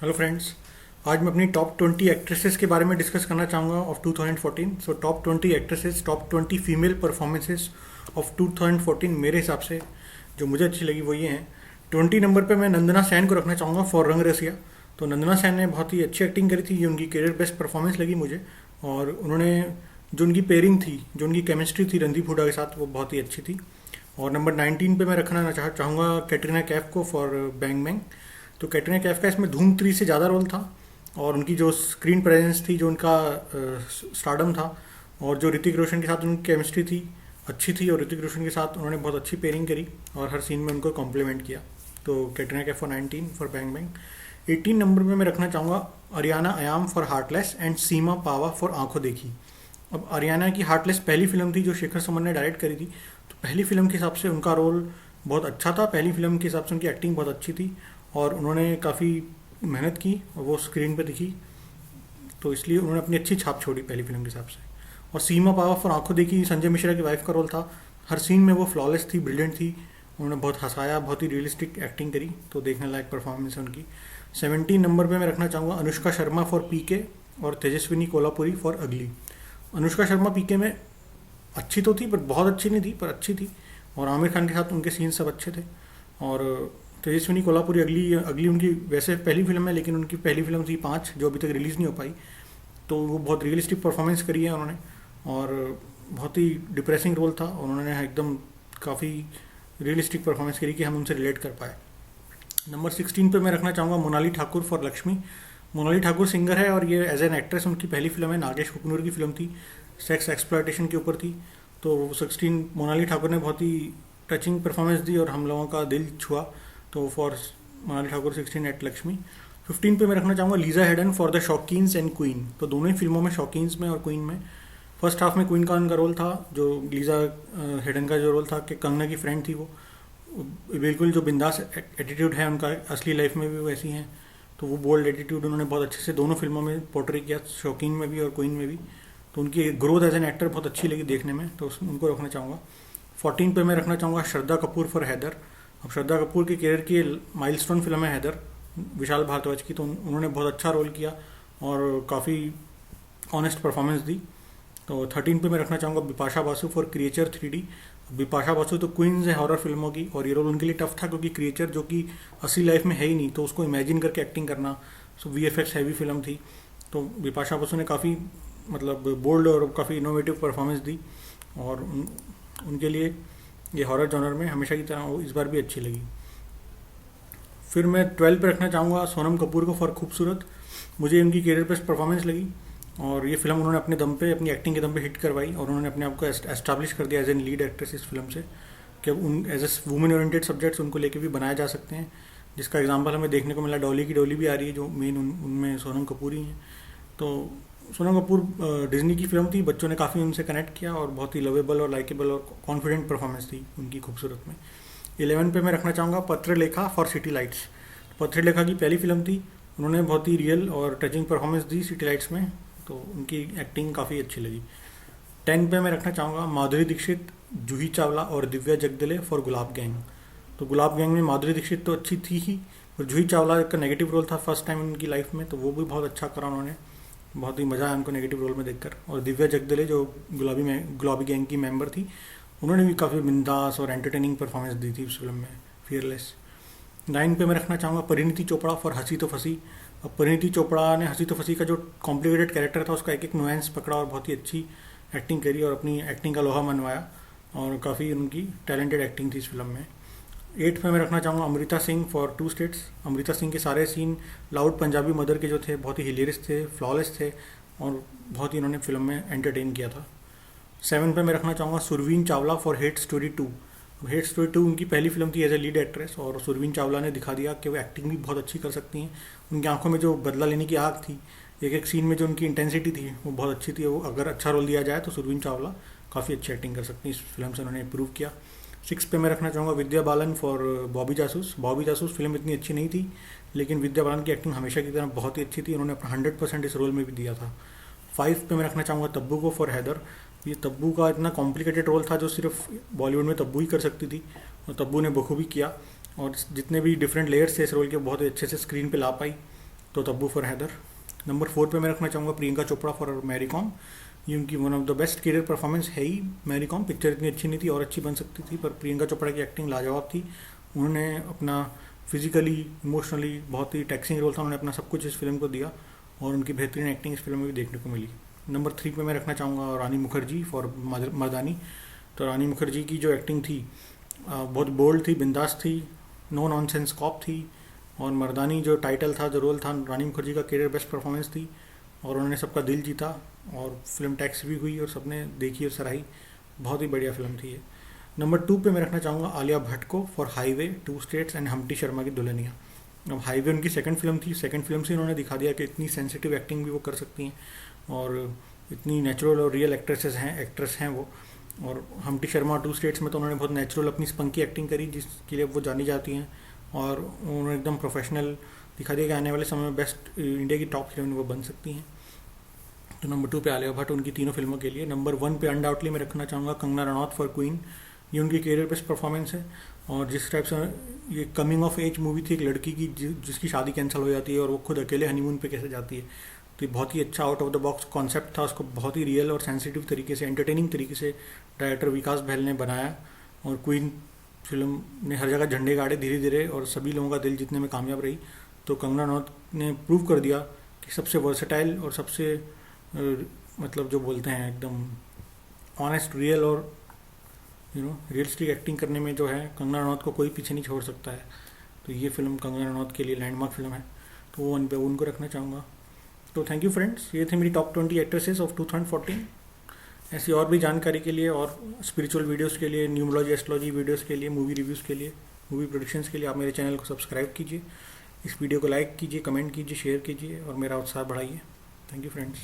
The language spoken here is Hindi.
Hello friends. आज मैं अपनी टॉप 20 एक्ट्रेसेस के बारे में डिस्कस करना चाहूँगा of 2014। So top 20 actresses, top 20 female performances of 2014 मेरे हिसाब से जो मुझे अच्छी लगी वो ये हैं। 20 नंबर पे मैं नंदना सैन को रखना चाहूँगा फॉर रंग रसिया। तो नंदना सैन ने बहुत ही अच्छी एक्टिंग करी थी, ये उनकी करियर बेस्ट परफॉर्मेंस लगी मुझे। और उन्होंने जो उनकी पेयरिंग थी, जो उनकी केमिस्ट्री थी रणदीप हुडा के साथ, वो बहुत ही अच्छी थी। और नंबर 19 पे मैं रखना चाहूँगा कैटरीना कैफ को फॉर बैंग बैंग। तो कैटरीना कैफ का इसमें धूम 3 से ज़्यादा रोल था और उनकी जो स्क्रीन प्रेजेंस थी, जो उनका स्टारडम था और जो ऋतिक रोशन के साथ उनकी केमिस्ट्री थी अच्छी थी, और ऋतिक रोशन के साथ उन्होंने बहुत अच्छी पेयरिंग करी और हर सीन में उनको कॉम्प्लीमेंट किया। तो Katrina Kaif for 19 for bang bang. 18 number पे मैं रखना चाहूँगा Ariana Ayam for heartless and Seema Pahwa for Aankhon Dekhi. अब अरियाना की हार्टलेस पहली फिल्म थी जो शेखर सुमन ने डायरेक्ट करी थी। तो पहली फिल्म के हिसाब से उनका रोल बहुत अच्छा था, पहली फिल्म के हिसाब से उनकी एक्टिंग बहुत अच्छी थी और उन्होंने काफ़ी मेहनत की और वो स्क्रीन पर दिखी, तो इसलिए उन्होंने अपनी अच्छी छाप छोड़ी पहली फिल्म के हिसाब से। और सीमा पावा फॉर आंखों देखी संजय मिश्रा की वाइफ का रोल था। हर सीन में वो फ्लॉलेस थी, ब्रिलियंट थी, उन्होंने बहुत हंसाया, बहुत ही रियलिस्टिक एक्टिंग करी, तो देखने लायक परफॉर्मेंस है उनकी। 17 नंबर पे मैं रखना चाहूँगा अनुष्का शर्मा फॉर पीके और तेजस्विनी कोल्हापुरी फॉर अगली। अनुष्का शर्मा पीके में अच्छी तो थी पर बहुत अच्छी नहीं थी, पर अच्छी थी, और आमिर खान के साथ उनके सीन सब अच्छे थे। और तेजस्विनी कोल्हापुरी अगली अगली उनकी वैसे पहली फिल्म है, लेकिन उनकी पहली फिल्म थी 5 जो अभी तक रिलीज़ नहीं हो पाई। तो वो बहुत रियलिस्टिक परफॉर्मेंस करी है उन्होंने और बहुत ही डिप्रेसिंग रोल था, उन्होंने एकदम काफ़ी रियलिस्टिक परफॉर्मेंस करी कि हम उनसे रिलेट कर पाए। नंबर 16 पे मैं रखना चाहूँगा मोनाली ठाकुर फॉर लक्ष्मी। मोनाली ठाकुर सिंगर है और ये एज एन एक्ट्रेस उनकी पहली फिल्म है, नागेश कुकनूर की फिल्म थी, सेक्स एक्सप्लॉयटेशन के ऊपर थी। तो 16 मोनाली ठाकुर ने बहुत ही टचिंग परफॉर्मेंस दी और हम लोगों का दिल छुआ। तो फॉर मोनाली ठाकुर 16 एट लक्ष्मी। 15 पे मैं रखना चाहूँगा Lisa Haydon for the Shaukeens and queen. तो दोनों ही फिल्मों में, शॉकीन्स में और क्वीन में, फर्स्ट हाफ में क्वीन का उनका रोल था, जो लीजा हेडन का जो रोल था कि कंगना की फ्रेंड थी, वो बिल्कुल जो बिंदास एटीट्यूड है उनका असली लाइफ में भी वैसी हैं। तो वो बोल्ड एटीट्यूड उन्होंने बहुत अच्छे से दोनों फिल्मों में पोर्ट्रे किया, शौकीन में भी और क्वीन में भी। तो उनकी ग्रोथ एज एन एक्टर बहुत अच्छी लगी देखने में, तो उनको रखना चाहूँगा। 14 पे मैं रखना चाहूँगा श्रद्धा कपूर फॉर हैदर। अब श्रद्धा कपूर के करियर की माइलस्टोन फिल्म है हैदर, विशाल भारद्वाज की, तो उन्होंने बहुत अच्छा रोल किया और काफ़ी ऑनेस्ट परफॉर्मेंस दी। तो 13 पे मैं रखना चाहूँगा Bipasha Basu for creature 3D। Bipasha Basu तो क्वींस है हॉरर फिल्मों की और ये रोल उनके लिए टफ था क्योंकि क्रिएचर जो कि असली लाइफ में है ही नहीं, तो उसको इमेजिन करके एक्टिंग करना, सो VFX हैवी फिल्म थी। तो बिपाशा बासु ने काफ़ी मतलब बोल्ड और काफ़ी इनोवेटिव परफॉर्मेंस दी और उनके लिए ये हॉरर जॉनर में हमेशा की तरह वो इस बार भी अच्छी लगी। फिर मैं 12 पे रखना चाहूँगा सोनम कपूर को फॉर खूबसूरत। मुझे उनकी करियर बेस्ट परफॉर्मेंस लगी और ये फिल्म उन्होंने अपने दम पे, अपनी एक्टिंग के दम पे हिट करवाई और उन्होंने अपने आप को एस्टैब्लिश कर दिया एज एन लीड एक्ट्रेस इस फिल्म से कि उन as a women oriented subjects उनको लेके भी बनाए जा सकते हैं, जिसका एग्जांपल हमें देखने को मिला। डॉली की डॉली भी आ रही है जो मेन उनमें सोनम कपूर ही हैं। तो सोनम कपूर डिज्नी की फिल्म थी, बच्चों ने काफ़ी उनसे कनेक्ट किया और बहुत ही लवेबल और लाइकेबल और कॉन्फिडेंट परफॉर्मेंस थी उनकी खूबसूरत में। 11 पे मैं रखना चाहूँगा Patralekha for city lights. Patralekha की पहली फिल्म थी, उन्होंने बहुत ही रियल और टचिंग परफॉर्मेंस दी सिटी लाइट्स में, तो उनकी एक्टिंग काफ़ी अच्छी लगी। 10 पे मैं रखना चाहूँगा माधुरी दीक्षित, जूही चावला और Divya Jagdale for gulab gang. तो गुलाब गैंग में माधुरी दीक्षित तो अच्छी थी ही, और जूही चावला का नेगेटिव रोल था फर्स्ट टाइम उनकी लाइफ में, तो वो भी बहुत अच्छा करा उन्होंने, बहुत ही मज़ा आया उनको नेगेटिव रोल में देखकर। और दिव्या जगदले जो गुलाबी गैंग की मेंबर थी, उन्होंने भी काफ़ी बिंदास और एंटरटेनिंग परफॉर्मेंस दी थी उस फिल्म में, फियरलेस। 9 पे मैं रखना चाहूँगा परिणीति चोपड़ा फॉर हंसी तो फंसी। अब परिणीति चोपड़ा ने हंसी तो फंसी का जो कॉम्प्लिकेटेड कैरेक्टर था उसका एक एक नुएंस पकड़ा और बहुत ही अच्छी एक्टिंग करी और अपनी एक्टिंग का लोहा मनवाया और काफ़ी उनकी टैलेंटेड एक्टिंग थी इस फिल्म में। 8 पे मैं रखना चाहूँगा अमृता सिंह फॉर 2 स्टेट्स। अमृता सिंह के सारे सीन लाउड पंजाबी मदर के जो थे बहुत ही हिलेरियस थे, फ्लॉलेस थे और बहुत ही उन्होंने फिल्म में एंटरटेन किया था। 7 पे मैं रखना चाहूँगा Surveen Chawla for hate story 2। Hate story 2 उनकी पहली फिल्म थी एज ए लीड एक्ट्रेस और सुरवीन चावला ने दिखा दिया कि वो एक्टिंग भी बहुत अच्छी कर सकती हैं। उनकी आंखों में जो बदला लेने की आग थी, एक एक सीन में जो उनकी इंटेंसिटी थी वो बहुत अच्छी थी। वो अगर अच्छा रोल दिया जाए तो सुरवीन चावला काफ़ी अच्छी एक्टिंग कर सकती हैं, इस फिल्म से उन्होंने प्रूव किया। 6 पे मैं रखना चाहूँगा विद्या बालन फॉर बॉबी जासूस। बॉबी जासूस फिल्म इतनी अच्छी नहीं थी, लेकिन विद्या बालन की एक्टिंग हमेशा की तरह बहुत ही अच्छी थी, उन्होंने अपना 100% इस रोल में भी दिया था। 5 पे मैं रखना चाहूँगा तब्बू को फॉर हैदर। ये तब्बू का इतना कॉम्प्लिकेटेड रोल था जो सिर्फ बॉलीवुड में तब्बू ही कर सकती थी, और तब्बू ने बखूबी किया और जितने भी डिफरेंट लेयर्स थे इस रोल के बहुत ही अच्छे से स्क्रीन पे ला पाई तो तब्बू फॉर हैदर। नंबर 4 पे मैं रखना चाहूँगा प्रियंका चोपड़ा फॉर मैरी कॉम। ये उनकी one of the best career performance है ही। मैरी कॉम पिक्चर इतनी अच्छी नहीं थी और अच्छी बन सकती थी, पर प्रियंका चोपड़ा की एक्टिंग लाजवाब थी। उन्होंने अपना फिजिकली इमोशनली बहुत ही टैक्सिंग रोल था, उन्होंने अपना सब कुछ इस फिल्म को दिया और उनकी बेहतरीन एक्टिंग इस फिल्म में भी देखने को मिली। नंबर 3 पे मैं रखना चाहूँगा रानी मुखर्जी फॉर मर्दानी। तो रानी मुखर्जी की जो एक्टिंग थी बहुत बोल्ड थी, बिंदास थी, नो नॉनसेंस कॉप थी। और मर्दानी जो टाइटल था, जो रोल था, रानी मुखर्जी का करियर बेस्ट परफॉर्मेंस थी और उन्होंने सबका दिल जीता और फिल्म टैक्स भी हुई और सबने देखी और सराही। बहुत ही बढ़िया फिल्म थी ये। नंबर 2 पे मैं रखना चाहूँगा आलिया भट्ट को फॉर हाईवे, टू स्टेट्स एंड हम्टी शर्मा की दुल्हनिया। अब हाईवे उनकी सेकंड फिल्म थी, सेकंड फिल्म से उन्होंने दिखा दिया कि इतनी सेंसिटिव एक्टिंग भी वो कर सकती हैं और इतनी नेचुरल और रियल एक्ट्रेस हैं वो। और हम्टी शर्मा टू स्टेट्स में तो उन्होंने बहुत नेचुरल अपनी स्पंकी एक्टिंग करी जिसके लिए वो जानी जाती हैं और उन्होंने एकदम प्रोफेशनल दिखा दिया कि आने वाले समय में बेस्ट इंडिया की टॉप हीरोइन वो बन सकती हैं। तो नंबर 2 पे आलिया भट्ट उनकी तीनों फिल्मों के लिए। नंबर 1 पे अनडाउटली मैं रखना चाहूँगा कंगना रनौत फॉर क्वीन। ये उनकी करियर बेस्ट परफॉर्मेंस है और जिस टाइप से ये कमिंग ऑफ एज मूवी थी एक लड़की की जिसकी शादी कैंसिल हो जाती है और वो खुद अकेले हनीमून पे कैसे जाती है, तो ये बहुत ही अच्छा out of the box concept था। उसको बहुत ही रियल और सेंसिटिव तरीके से, एंटरटेनिंग तरीके से डायरेक्टर विकास बहल ने बनाया और क्वीन फिल्म ने हर जगह झंडे गाड़े धीरे धीरे और सभी लोगों का दिल जीतने में कामयाब रही। तो कंगना रनौत ने प्रूव कर दिया कि सबसे वर्सेटाइल और सबसे मतलब जो बोलते हैं एकदम ऑनेस्ट, रियल और रियलिस्टिक एक्टिंग करने में जो है कंगना रनौत को कोई पीछे नहीं छोड़ सकता है। तो ये फिल्म कंगना रनौत के लिए लैंडमार्क फिल्म है, तो वो उनको रखना चाहूँगा। तो थैंक यू फ्रेंड्स, ये थी मेरी टॉप 20 एक्ट्रेसेस ऑफ 2014। ऐसी और भी जानकारी के लिए और स्पिरिचुअल वीडियोस के लिए, न्यूमरोलॉजी एस्ट्रोलॉजी वीडियोस के लिए, मूवी रिव्यूज़ के लिए, मूवी प्रोडिक्शंस के लिए आप मेरे चैनल को सब्सक्राइब कीजिए, इस वीडियो को लाइक कीजिए, कमेंट कीजिए, शेयर कीजिए और मेरा उत्साह बढ़ाइए। Thank you friends.